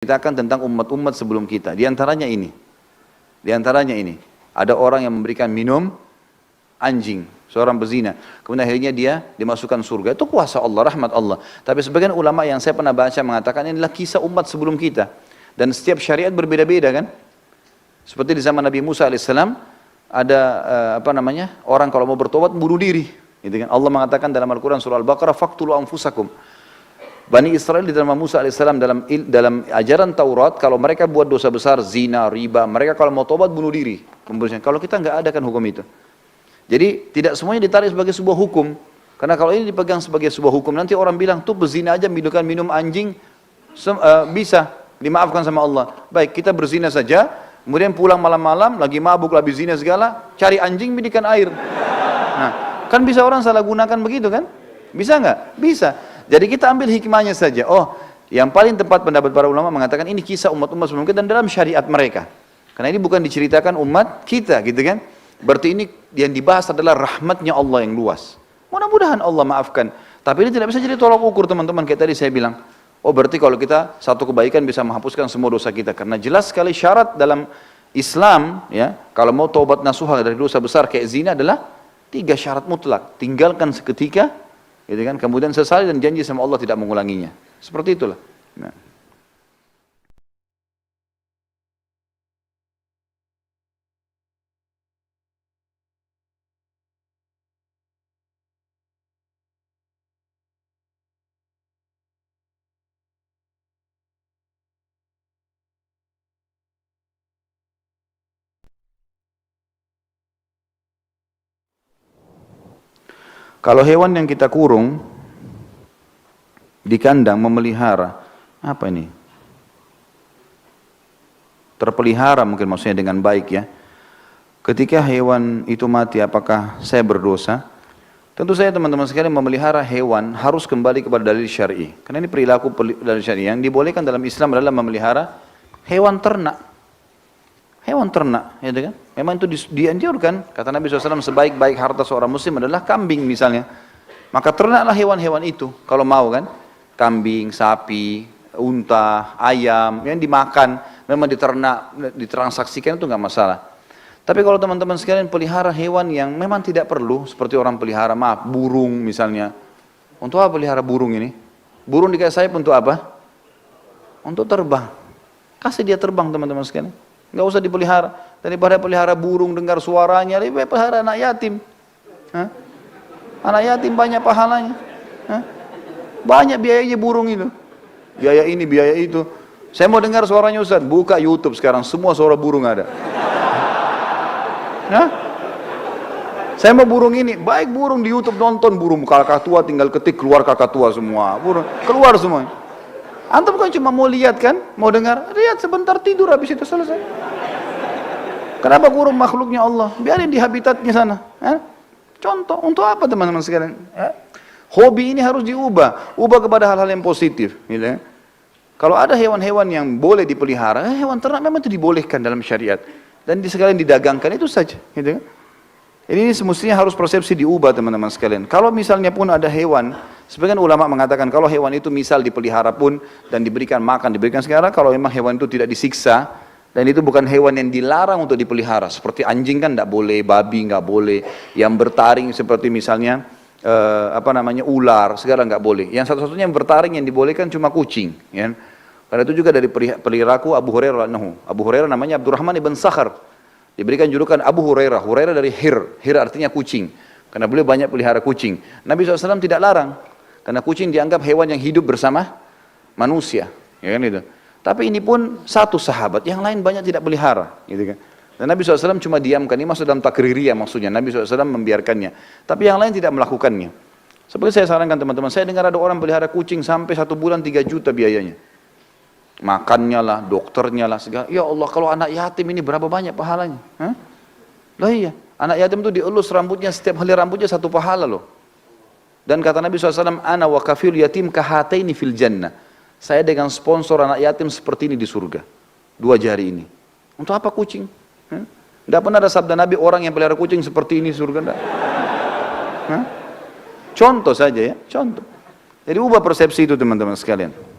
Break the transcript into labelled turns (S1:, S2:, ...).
S1: Ceritakan tentang umat-umat sebelum kita. Di antaranya ini. Ada orang yang memberikan minum anjing, seorang bezina. Kemudian akhirnya dia dimasukkan surga. Itu kuasa Allah, rahmat Allah. Tapi sebagian ulama yang saya pernah baca mengatakan inilah kisah umat sebelum kita. Dan setiap syariat berbeda-beda kan. Seperti di zaman Nabi Musa alaihissalam ada orang kalau mau bertobat bunuh diri. Gitu kan. Allah mengatakan dalam Al-Quran surah Al-Baqarah, "Faqtulu anfusakum." Bani Israel di dalam Musa alaihissalam dalam ajaran Taurat, kalau mereka buat dosa besar, zina, riba, mereka kalau mau tobat bunuh diri. Kalau kita nggak ada kan hukum itu. Jadi tidak semuanya ditarik sebagai sebuah hukum. Karena kalau ini dipegang sebagai sebuah hukum, nanti orang bilang tuh berzina aja minum anjing bisa dimaafkan sama Allah. Baik, kita berzina saja, kemudian pulang malam-malam lagi mabuk, lagi zina segala, cari anjing bidikan air. Nah, kan bisa orang salah gunakan begitu kan? Bisa nggak? Bisa. Jadi kita ambil hikmahnya saja. Oh, yang paling tepat pendapat para ulama mengatakan ini kisah umat-umat sebelum kita dan dalam syariat mereka. Karena ini bukan diceritakan umat kita, gitu kan? Berarti ini yang dibahas adalah rahmatnya Allah yang luas. Mudah-mudahan Allah maafkan. Tapi ini tidak bisa jadi tolak ukur teman-teman. Kayak tadi saya bilang, oh berarti kalau kita satu kebaikan bisa menghapuskan semua dosa kita. Karena jelas sekali syarat dalam Islam, ya, kalau mau taubat nasuha dari dosa besar kayak zina adalah 3 syarat mutlak. Tinggalkan seketika, gitu kan? Kemudian sesali dan janji sama Allah tidak mengulanginya. Seperti itulah. Nah. Kalau hewan yang kita kurung di kandang memelihara, apa ini? Terpelihara mungkin maksudnya dengan baik ya. Ketika hewan itu mati, apakah saya berdosa? Tentu saya teman-teman sekalian memelihara hewan harus kembali kepada dalil syar'i. Karena ini perilaku dalil syar'i. Yang dibolehkan dalam Islam adalah memelihara hewan ternak. Hewan ternak, ya kan? Memang itu dianjurkan. Kata Nabi SAW, sebaik-baik harta seorang muslim adalah kambing misalnya. Maka ternaklah hewan-hewan itu, kalau mau kan. Kambing, sapi, unta, ayam, yang dimakan, memang diternak, ditransaksikan itu nggak masalah. Tapi kalau teman-teman sekalian pelihara hewan yang memang tidak perlu, seperti orang pelihara, burung misalnya. Untuk apa pelihara burung ini? Burung dikasih sayap untuk apa? Untuk terbang. Kasih dia terbang teman-teman sekalian. Nggak usah dipelihara. Daripada pelihara burung dengar suaranya, lebih baik pelihara anak yatim. Hah? Anak yatim banyak pahalanya. Hah? Banyak biayanya burung itu. Biaya ini, biaya itu. Saya mau dengar suaranya Ustaz, buka YouTube sekarang, semua suara burung ada. Hah? Saya mau burung ini, baik burung di YouTube nonton burung kakatua, tinggal ketik keluar kakatua semua. Burung keluar semua. Antum kan cuma mau lihat kan, mau dengar, lihat sebentar tidur habis itu selesai. Kenapa kurung makhluknya Allah? Biarin di habitatnya sana. Contoh, untuk apa teman-teman sekalian? Hobi ini harus diubah, ubah kepada hal-hal yang positif. Gitu ya. Kalau ada hewan-hewan yang boleh dipelihara, hewan ternak memang itu dibolehkan dalam syariat. Dan sekalian didagangkan itu saja. Gitu ya. Ini semestinya harus persepsi diubah teman-teman sekalian. Kalau misalnya pun ada hewan, sebagian ulama mengatakan kalau hewan itu misal dipelihara pun dan diberikan makan, diberikan sekarang, kalau memang hewan itu tidak disiksa dan itu bukan hewan yang dilarang untuk dipelihara, seperti anjing kan tidak boleh, babi nggak boleh, yang bertaring seperti misalnya ular, segala nggak boleh. Yang satu-satunya yang bertaring yang dibolehkan cuma kucing. Ya. Karena itu juga dari peliharaku Abu Hurairah. Abu Hurairah namanya Abdurrahman ibn Sakhar. Diberikan julukan Abu Hurairah. Hurairah dari Hir. Hir artinya kucing. Karena beliau banyak pelihara kucing. Nabi SAW tidak larang. Karena kucing dianggap hewan yang hidup bersama manusia. Ya kan itu. Tapi ini pun satu sahabat. Yang lain banyak tidak pelihara. Gitu kan. Dan Nabi SAW cuma diamkan. Ini maksud dalam takririyah maksudnya. Nabi SAW membiarkannya. Tapi yang lain tidak melakukannya. Seperti saya sarankan teman-teman. Saya dengar ada orang pelihara kucing sampai 1 bulan 3 juta biayanya. Makannya lah, dokternya lah, segala. Ya Allah, kalau anak yatim ini berapa banyak pahalanya? Hah? Lah iya, anak yatim itu dielus rambutnya, setiap helai rambutnya 1 pahala loh. Dan kata Nabi SAW, Ana wa kafil yatim kahataini fil jannah. Saya dengan sponsor anak yatim seperti ini di surga. 2 jari ini. Untuk apa kucing? Tidak pernah ada sabda Nabi orang yang pelihara kucing seperti ini di surga. Contoh saja ya, contoh. Jadi ubah persepsi itu teman-teman sekalian.